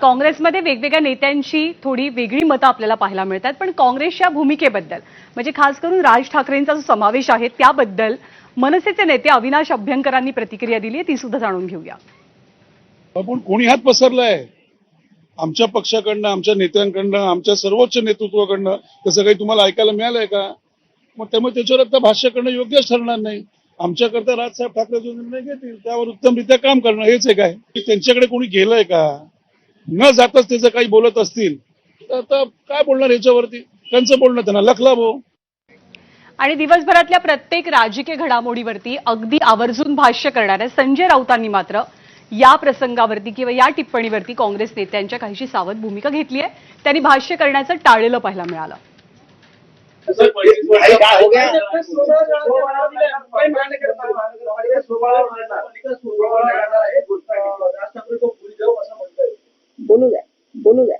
काँग्रेसमध्ये वेगवेगळ्या नेत्यांची थोडी वेगळी मतं आपल्याला पाहायला मिळतात, पण काँग्रेसच्या भूमिकेबद्दल म्हणजे खास करून राज ठाकरेंचा जो समावेश आहे त्याबद्दल मनसेचे नेते अविनाश अभ्यंकरांनी प्रतिक्रिया दिली आहे, ती सुद्धा जाणून घेऊया. पण कोणी हात पसरलाय आमच्या पक्षाकडनं, आमच्या नेत्यांकडनं, आमच्या सर्वोच्च नेतृत्वाकडनं तसं काही तुम्हाला ऐकायला मिळालंय का? मग त्यामुळे त्याच्यावर आता भाष्य करणं योग्यच ठरणार नाही. आमच्याकरता राजसाहेब ठाकरे जो निर्णय घेतील त्यावर उत्तमरित्या काम करणं हेच एक आहे. त्यांच्याकडे कोणी गेलंय का? न जाताच त्याचं काही बोलत असतील तर आता काय बोलणार याच्यावरती? त्यांचं बोलणं त्यांना लखला भाऊ. आणि दिवसभरातल्या प्रत्येक राजकीय घडामोडीवरती अगदी आवर्जून भाष्य करणाऱ्या संजय राऊतांनी मात्र या प्रसंगावरती किंवा या टिप्पणीवरती काँग्रेस नेत्यांच्या काहीशी सावध भूमिका घेतली आहे. त्यांनी भाष्य करण्याचं टाळलेलं पाहायला मिळालं. बोलू द्या.